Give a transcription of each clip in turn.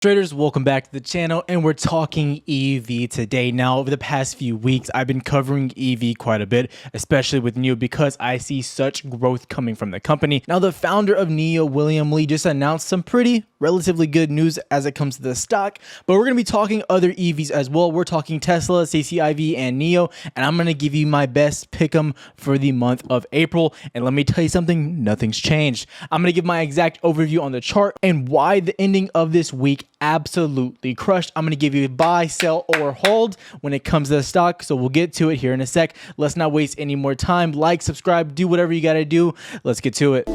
Traders, welcome back to the channel, and we're talking EV today. Now, over the past few weeks, I've been covering EV quite a bit, especially with NIO, because I see such growth coming from the company. Now, the founder of NIO, William Lee, just announced some pretty relatively good news as it comes to the stock, but we're going to be talking other EVs as well. We're talking Tesla, CCIV, and NIO, and I'm going to give you my best pick'em for the month of April. And let me tell you something, nothing's changed. I'm going to give my exact overview on the chart and why the ending of this week absolutely crushed. I'm going to give you a buy, sell, or hold when it comes to the stock. So we'll get to it here in a sec. Let's not waste any more time. Like, subscribe, do whatever you got to do. Let's get to it.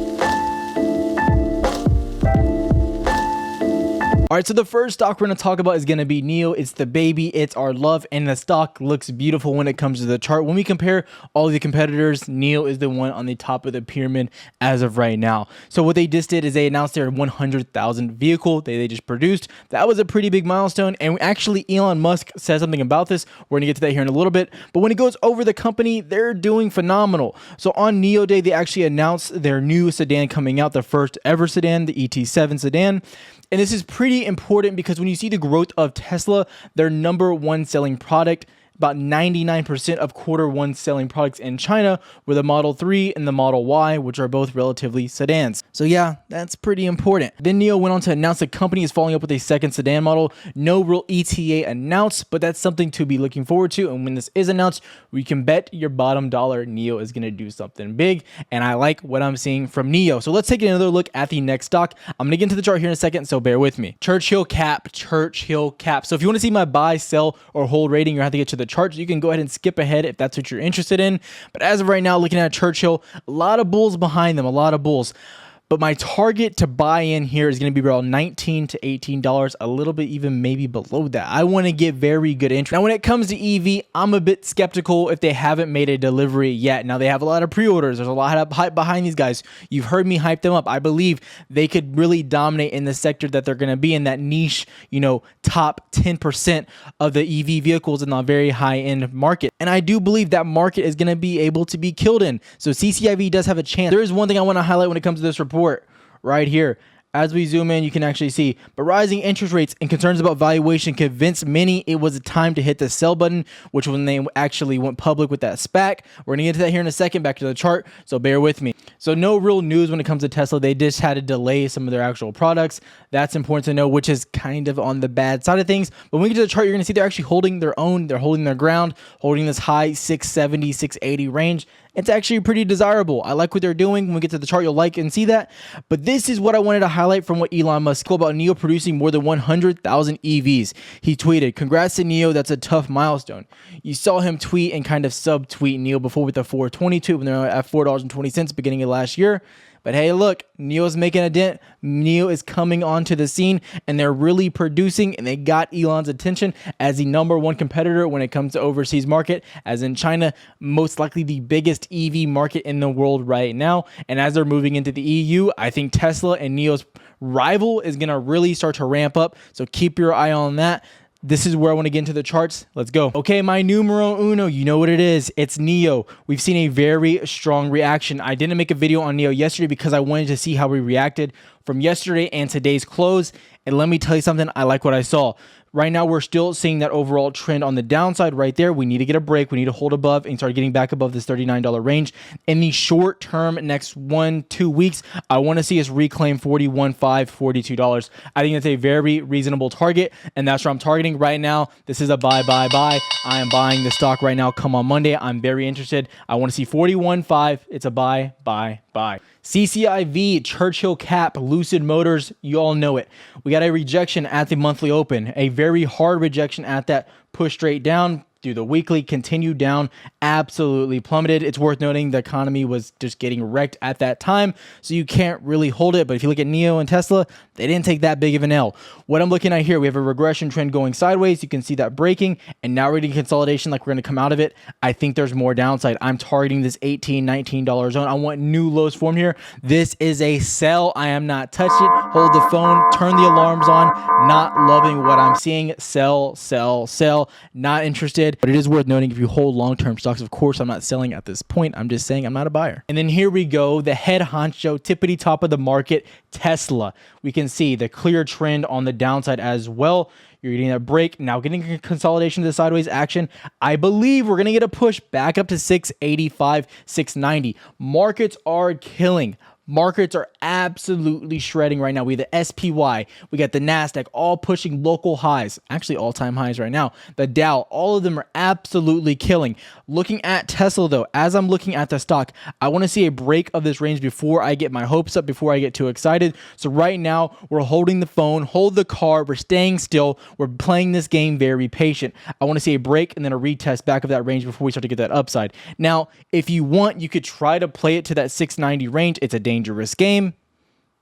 All right, so the first stock we're going to talk about is going to be NIO. It's the baby, it's our love, and the stock looks beautiful when it comes to the chart. When we compare all the competitors, NIO is the one on the top of the pyramid as of right now. So what they just did is they announced their 100,000th vehicle they just produced. That was a pretty big milestone, and actually Elon Musk said something about this. We're going to get to that here in a little bit, but when it goes over the company, they're doing phenomenal. So on NIO Day, they actually announced their new sedan coming out, the first ever sedan, the ET7 sedan. And this is pretty important because when you see the growth of Tesla, their #1 selling product, about 99% of Q1 selling products in China were the Model 3 and the Model Y, which are both relatively sedans. So yeah, that's pretty important. Then NIO went on to announce the company is following up with a second sedan model. No real ETA announced, but that's something to be looking forward to. And when this is announced, we can bet your bottom dollar NIO is going to do something big. And I like what I'm seeing from NIO. So let's take another look at the next stock. I'm going to get into the chart here in a second, so bear with me. Churchill Cap. So if you want to see my buy, sell, or hold rating, you have to get to the chart. You can go ahead and skip ahead if that's what you're interested in. But as of right now, looking at Churchill, a lot of bulls behind them, a lot of bulls. But my target to buy in here is going to be around $19 to $18, a little bit even maybe below that. I want to get very good interest. Now, when it comes to EV, I'm a bit skeptical if they haven't made a delivery yet. Now, they have a lot of pre-orders. There's a lot of hype behind these guys. You've heard me hype them up. I believe they could really dominate in the sector that they're going to be in, that niche, top 10% of the EV vehicles in the very high-end market. And I do believe that market is going to be able to be killed in. So CCIV does have a chance. There is one thing I want to highlight when it comes to this report. Right here. As we zoom in, you can actually see, but rising interest rates and concerns about valuation convinced many it was a time to hit the sell button, which when they actually went public with that SPAC. We're going to get to that here in a second, back to the chart, so bear with me. So no real news when it comes to Tesla. They just had to delay some of their actual products. That's important to know, which is kind of on the bad side of things. But when we get to the chart, you're going to see they're actually holding their own. They're holding their ground, holding this high 670, 680 range. It's actually pretty desirable. I like what they're doing. When we get to the chart, you'll like and see that. But this is what I wanted to highlight from what Elon Musk said about NIO producing more than 100,000 EVs. He tweeted, "Congrats to NIO, that's a tough milestone." You saw him tweet and kind of sub-tweet NIO before with the 422 when they're at $4.20 beginning of last year. But hey, look, NIO's making a dent. NIO is coming onto the scene, and they're really producing, and they got Elon's attention as the #1 competitor when it comes to overseas market, as in China, most likely the biggest EV market in the world right now. And as they're moving into the EU, I think Tesla and NIO's rival is going to really start to ramp up. So keep your eye on that. This is where I want to get into the charts. Let's go. Okay, my numero uno, you know what it is. It's NIO. We've seen a very strong reaction. I didn't make a video on NIO yesterday because I wanted to see how we reacted from yesterday and today's close. And let me tell you something, I like what I saw. Right now, we're still seeing that overall trend on the downside right there. We need to get a break. We need to hold above and start getting back above this $39 range. In the short term, next 1-2 weeks, I want to see us reclaim $41.5, $42. I think that's a very reasonable target, and that's where I'm targeting right now. This is a buy, buy, buy. I am buying the stock right now. Come on Monday. I'm very interested. I want to see $41.5. It's a buy, buy, buy. CCIV, Churchill Cap, Lucid Motors, you all know it. We got a rejection at the monthly open, a very hard rejection at that, push straight down through the weekly, continued down, absolutely plummeted. It's worth noting the economy was just getting wrecked at that time, so you can't really hold it. But if you look at NIO and Tesla, they didn't take that big of an L. What I'm looking at here, we have a regression trend going sideways. You can see that breaking, and now we're getting consolidation like we're going to come out of it. I think there's more downside. I'm targeting this $18, $19 zone. I want new lows formed here. This is a sell. I am not touching it. Hold the phone, turn the alarms on. Not loving what I'm seeing. Sell, sell, sell. Not interested. But it is worth noting, if you hold long-term stocks, of course, I'm not selling at this point. I'm just saying I'm not a buyer. And then here we go, the head honcho, tippity top of the market, Tesla. We can can see the clear trend on the downside as well. You're getting a break. Now getting a consolidation to the sideways action. I believe we're going to get a push back up to 685, 690. Markets are killing. Markets are absolutely shredding right now. We have the SPY, we got the Nasdaq, all pushing local highs, actually all-time highs right now. The Dow, all of them are absolutely killing. Looking at Tesla though, as I'm looking at the stock, I want to see a break of this range before I get my hopes up, before I get too excited. So right now, we're holding the phone, hold the car, we're staying still, we're playing this game very patient. I want to see a break and then a retest back of that range before we start to get that upside. Now, if you want, you could try to play it to that 690 range. It's a dangerous game.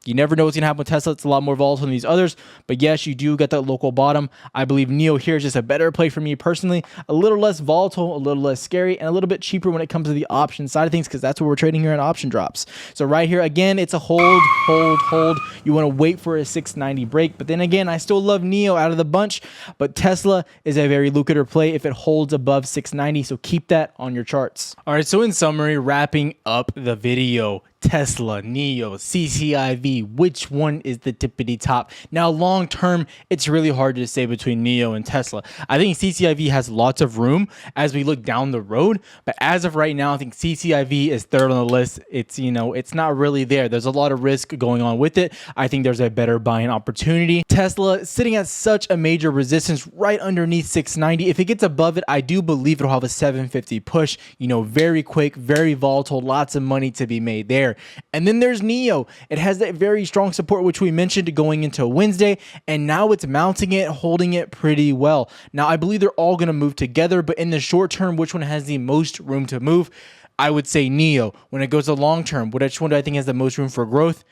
You never know what's going to happen with Tesla. It's a lot more volatile than these others. But yes, you do get that local bottom. I believe NIO here is just a better play for me personally. A little less volatile, a little less scary, and a little bit cheaper when it comes to the option side of things, because that's what we're trading here in option drops. So right here, again, it's a hold, hold, hold. You want to wait for a 690 break. But then again, I still love NIO out of the bunch. But Tesla is a very lucrative play if it holds above 690. So keep that on your charts. All right, so in summary, wrapping up the video, Tesla, NIO, CCIV, which one is the tippity top? Now, long term, it's really hard to say between NIO and Tesla. I think CCIV has lots of room as we look down the road, but as of right now, I think CCIV is third on the list. It's, you know, it's not really there. There's a lot of risk going on with it. I think there's a better buying opportunity. Tesla sitting at such a major resistance right underneath 690. If it gets above it, I do believe it'll have a 750 push, you know, very quick, very volatile, lots of money to be made there. And then there's NIO. It has that very strong support, which we mentioned going into Wednesday, and now it's mounting it, holding it pretty well. Now, I believe they're all going to move together, but in the short term, which one has the most room to move? I would say NIO. When it goes to long term, which one do I think has the most room for growth?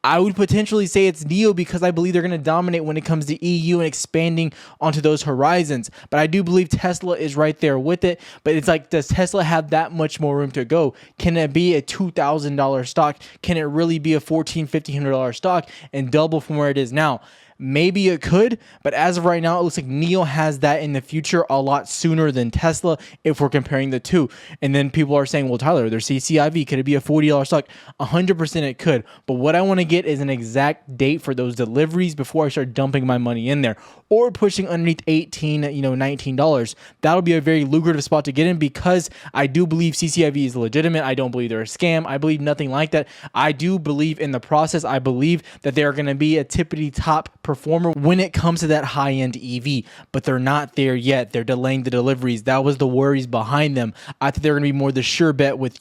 I would potentially say it's NIO because I believe they're going to dominate when it comes to EU and expanding onto those horizons. But I do believe Tesla is right there with it. But it's like, does Tesla have that much more room to go? Can it be a $2,000 stock? Can it really be a $1,400, $1,500 stock and double from where it is now? Maybe it could, but as of right now, it looks like NIO has that in the future a lot sooner than Tesla if we're comparing the two. And then people are saying, well, Tyler, there's CCIV. Could it be a $40 stock? 100% it could. But what I want to get is an exact date for those deliveries before I start dumping my money in there or pushing underneath $18, $19. That'll be a very lucrative spot to get in because I do believe CCIV is legitimate. I don't believe they're a scam. I believe nothing like that. I do believe in the process. I believe that they're going to be a tippity top performer when it comes to that high-end EV, but they're not there yet. They're delaying the deliveries. That was the worries behind them. I think they're going to be more the sure bet with,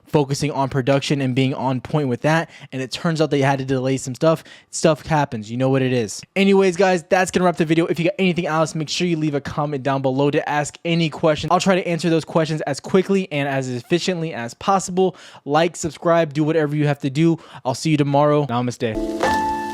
focusing on production and being on point with that. And it turns out they had to delay some stuff. Stuff happens. You know what it is. Anyways, guys, that's going to wrap the video. If you got anything else, make sure you leave a comment down below to ask any questions. I'll try to answer those questions as quickly and as efficiently as possible. Like, subscribe, do whatever you have to do. I'll see you tomorrow. Namaste.